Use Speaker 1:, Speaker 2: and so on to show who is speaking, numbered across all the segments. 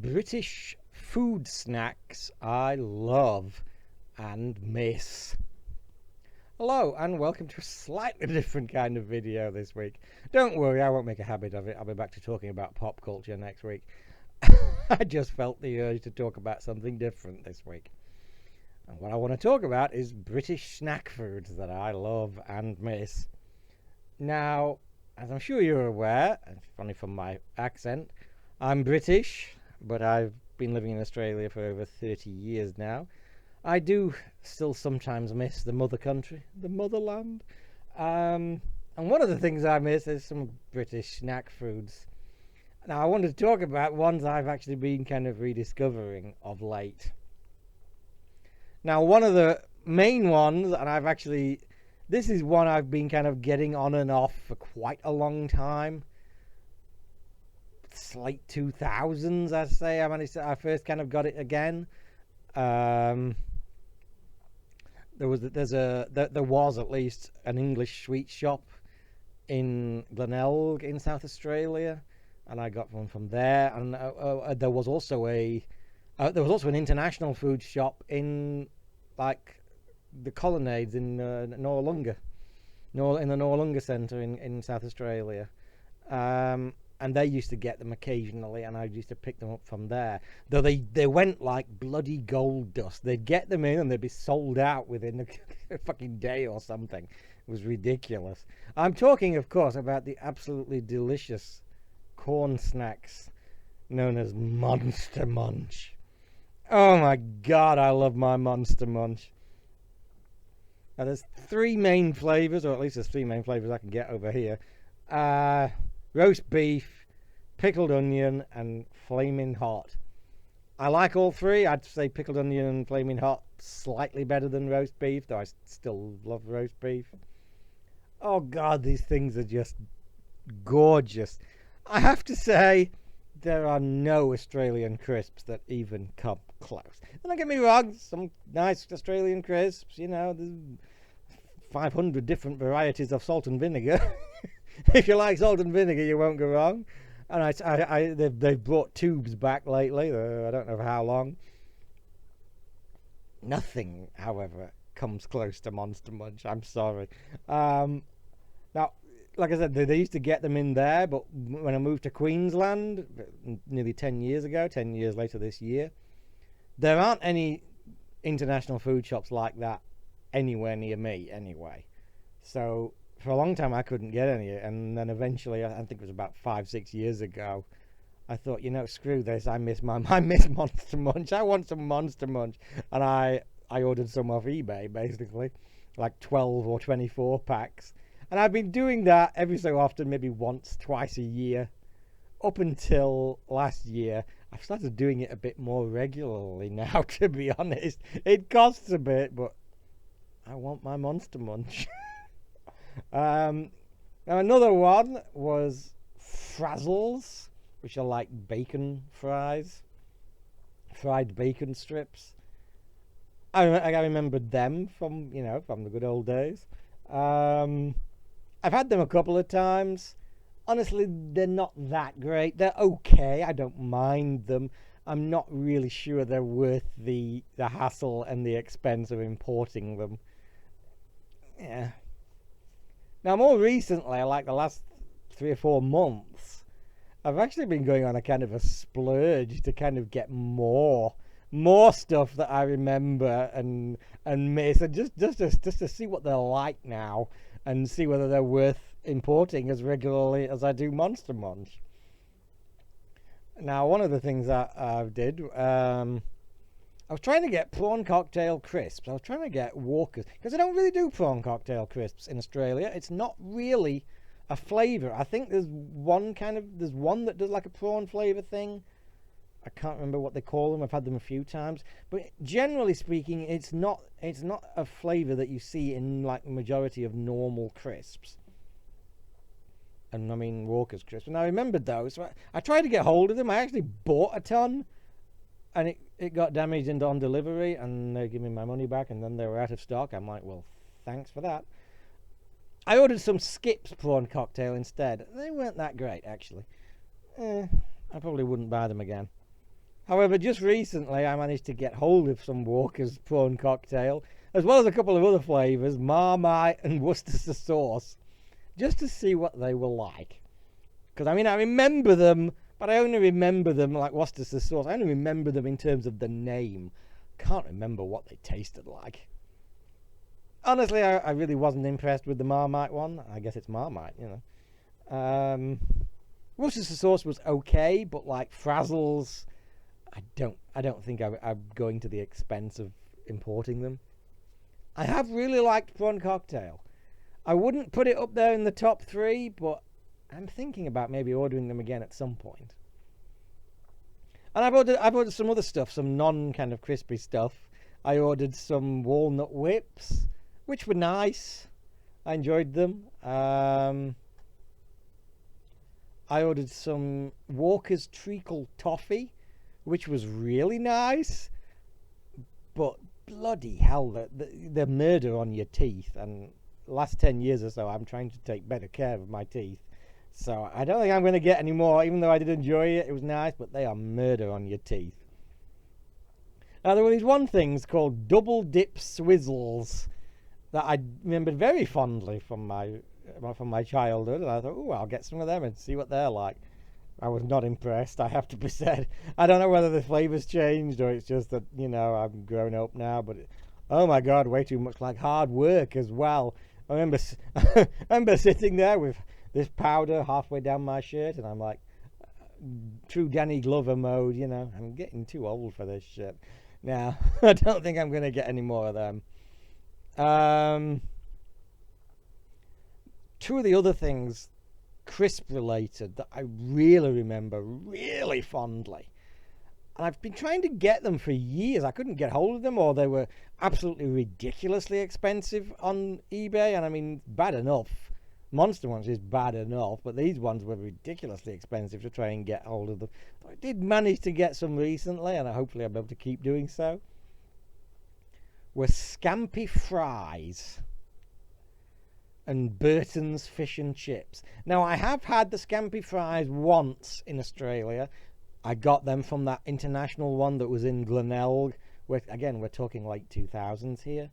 Speaker 1: British food snacks I love and miss. Hello and welcome to a slightly different kind of video this week. Don't worry, I won't make a habit of it. I'll be back to talking about pop culture next week. I just felt the urge to talk about something different this week. And what I want to talk about is British snack foods that I love and miss. Now, as I'm sure you're aware, and funny from my accent, I'm British, but I've been living in Australia for over 30 years now. I do still sometimes miss the mother country, the motherland. And one of the things I miss is some British snack foods. Now, I wanted to talk about ones I've actually been kind of rediscovering of late. Now, one of the main ones, and this is one I've been kind of getting on and off for quite a long time. It's late 2000s, I'd say. I first kind of got it again. There was at least an English sweet shop in Glenelg in South Australia, and I got one from there. And there was also an international food shop in like the Colonnades in Noarlunga, in the Noarlunga Centre in South Australia. And they used to get them occasionally, and I used to pick them up from there. Though they went like bloody gold dust. They'd get them in and they'd be sold out within a fucking day or something. It was ridiculous. I'm talking, of course, about the absolutely delicious corn snacks known as Monster Munch. Oh my god, I love my Monster Munch. Now there's three main flavours, or at least there's three main flavours I can get over here. Roast beef, pickled onion, and flaming hot. I like all three. I'd say pickled onion and flaming hot slightly better than roast beef, though I still love roast beef. Oh god, these things are just gorgeous. I have to say, there are no Australian crisps that even come close. Don't get me wrong, some nice Australian crisps, there's 500 different varieties of salt and vinegar. If you like salt and vinegar, you won't go wrong. And they've brought tubes back lately. I don't know for how long. Nothing, however, comes close to Monster Munch. I'm sorry. Now, like I said, they used to get them in there, but when I moved to Queensland nearly 10 years ago, 10 years later this year, there aren't any international food shops like that anywhere near me anyway. So for a long time I couldn't get any, and then eventually, I think it was about 5-6 years ago, I thought, screw this, I miss Monster Munch. I want some Monster Munch. And I ordered some off eBay, basically, like 12 or 24 packs. And I've been doing that every so often, maybe once, twice a year, up until last year. I've started doing it a bit more regularly now, to be honest. It costs a bit, but I want my Monster Munch. Now another one was Frazzles, which are like bacon fries, fried bacon strips. I remembered them from the good old days. I've had them a couple of times. Honestly, they're not that great. They're okay. I don't mind them. I'm not really sure they're worth the hassle and the expense of importing them. Yeah. Now, more recently, like the last 3 or 4 months, I've actually been going on a kind of a splurge to kind of get more stuff that I remember and miss, and just to see what they're like now, and see whether they're worth importing as regularly as I do Monster Munch. Now, one of the things that I did, I was trying to get Prawn Cocktail crisps. I was trying to get Walkers, because I don't really do Prawn Cocktail crisps in Australia. It's not really a flavour. I think there's one that does like a prawn flavour thing. I can't remember what they call them. I've had them a few times. But generally speaking, it's not a flavour that you see in like the majority of normal crisps. And I mean Walker's crisps. And I remembered those. So I tried to get hold of them. I actually bought a ton. And it got damaged on delivery, and they gave me my money back, and then they were out of stock. I'm like, well, thanks for that. I ordered some Skips Prawn Cocktail instead. They weren't that great, actually. I probably wouldn't buy them again. However, just recently I managed to get hold of some Walker's Prawn Cocktail, as well as a couple of other flavours, Marmite and Worcestershire sauce, just to see what they were like. Because, I mean, I remember them, but I only remember them like Worcestershire sauce. I only remember them in terms of the name. Can't remember what they tasted like. Honestly, I really wasn't impressed with the Marmite one. I guess it's Marmite, you know. Worcestershire sauce was okay, but like Frazzles, I don't think I'm going to the expense of importing them. I have really liked Prawn Cocktail. I wouldn't put it up there in the top 3, but I'm thinking about maybe ordering them again at some point. And I've ordered some other stuff, some non kind of crispy stuff. I ordered some walnut whips, which were nice. I enjoyed them. I ordered some Walker's Treacle Toffee, which was really nice. But bloody hell, the murder on your teeth. And last 10 years or so, I'm trying to take better care of my teeth. So I don't think I'm going to get any more, even though I did enjoy it. It was nice, but they are murder on your teeth. Now, there were these one things called double Dip Swizzles that I remembered very fondly from my childhood, and I thought, oh, I'll get some of them and see what they're like. I was not impressed, I have to be said. I don't know whether the flavours changed or it's just that, you know, I'm grown up now, but oh my God, way too much like hard work as well. I remember sitting there with this powder halfway down my shirt, and I'm like, true Danny Glover mode, you know, I'm getting too old for this shit. Now, I don't think I'm going to get any more of them. Two of the other things, crisp related, that I really remember really fondly, and I've been trying to get them for years. I couldn't get hold of them, or they were absolutely ridiculously expensive on eBay. And I mean, bad enough. Monster ones is bad enough, but these ones were ridiculously expensive to try and get hold of them. I did manage to get some recently, and hopefully I'll be able to keep doing so. Were Scampi Fries and Burton's Fish and Chips. Now, I have had the Scampi Fries once in Australia. I got them from that international one that was in Glenelg, where, again, we're talking late 2000s here.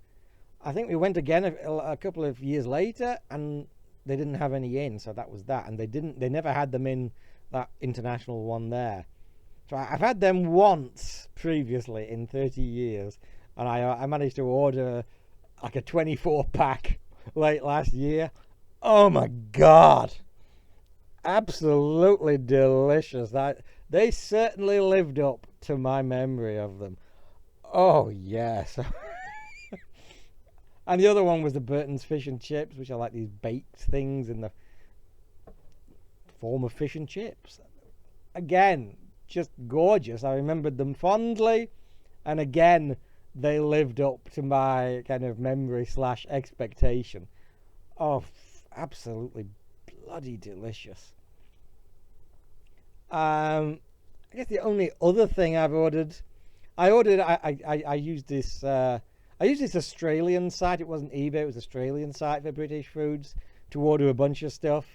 Speaker 1: I think we went again a couple of years later, and they didn't have any in, so that was that. And they never had them in that international one there. So I've had them once previously in 30 years, and I managed to order like a 24-pack late last year. Oh my God, absolutely delicious. They certainly lived up to my memory of them. Oh yes. And the other one was the Burton's Fish and Chips, which are like these baked things in the form of fish and chips. Again, just gorgeous. I remembered them fondly, and again, they lived up to my kind of memory / expectation. Oh, absolutely bloody delicious. I guess the only other thing I've ordered, I used this Australian site. It wasn't eBay, it was an Australian site for British foods to order a bunch of stuff.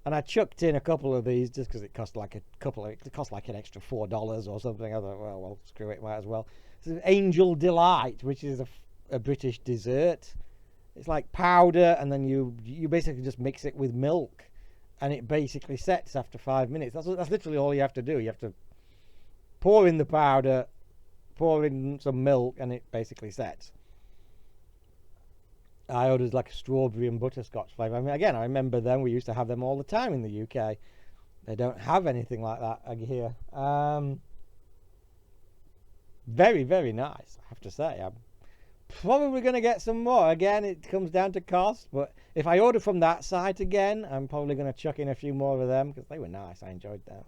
Speaker 1: And I chucked in a couple of these just because it cost like an extra $4 or something. I thought, well, screw it, might as well. It's Angel Delight, which is a British dessert. It's like powder, and then you basically just mix it with milk, and it basically sets after 5 minutes. That's literally all you have to do. You have to pour in the powder, pour in some milk, and it basically sets. I ordered like a strawberry and butterscotch flavour. I mean, again, I remember them. We used to have them all the time in the UK. They don't have anything like that here. Very, very nice, I have to say. I'm probably going to get some more. Again, it comes down to cost, but if I order from that site again, I'm probably going to chuck in a few more of them because they were nice. I enjoyed them.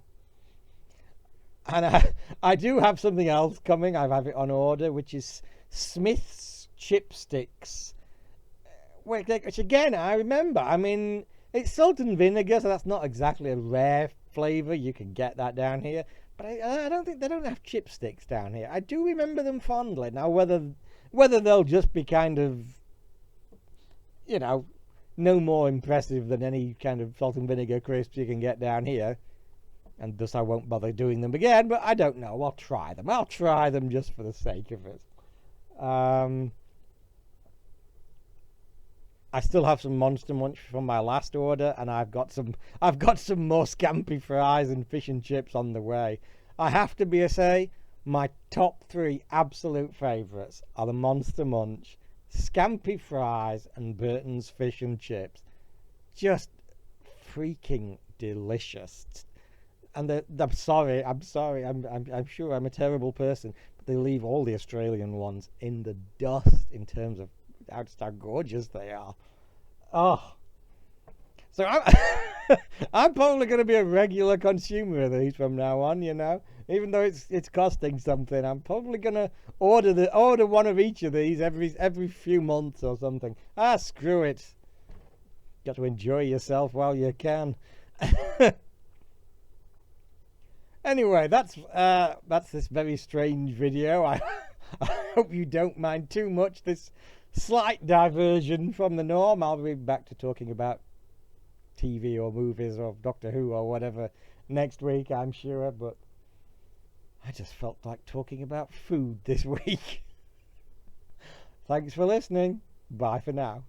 Speaker 1: And I do have something else coming. I have it on order, which is Smith's Chipsticks, which again, I remember. I mean, it's salt and vinegar, so that's not exactly a rare flavour. You can get that down here. But I don't think they don't have chipsticks down here. I do remember them fondly. Now, whether they'll just be kind of, you know, no more impressive than any kind of salt and vinegar crisps you can get down here, and thus I won't bother doing them again, but I don't know. I'll try them. I'll try them just for the sake of it. I still have some Monster Munch from my last order, and I've got some more Scampi Fries and fish and chips on the way. I have to say, my top 3 absolute favourites are the Monster Munch, Scampi Fries, and Burton's fish and chips. Just freaking delicious. And I'm sorry. I'm sure I'm a terrible person, but they leave all the Australian ones in the dust in terms of just how gorgeous they are. Oh, so I'm probably going to be a regular consumer of these from now on. You know, even though it's costing something, I'm probably going to order one of each of these every few months or something. Screw it. Got to enjoy yourself while you can. Anyway, that's this very strange video. I hope you don't mind too much this slight diversion from the norm. I'll be back to talking about TV or movies or Doctor Who or whatever next week, I'm sure, but I just felt like talking about food this week. Thanks for listening. Bye for now.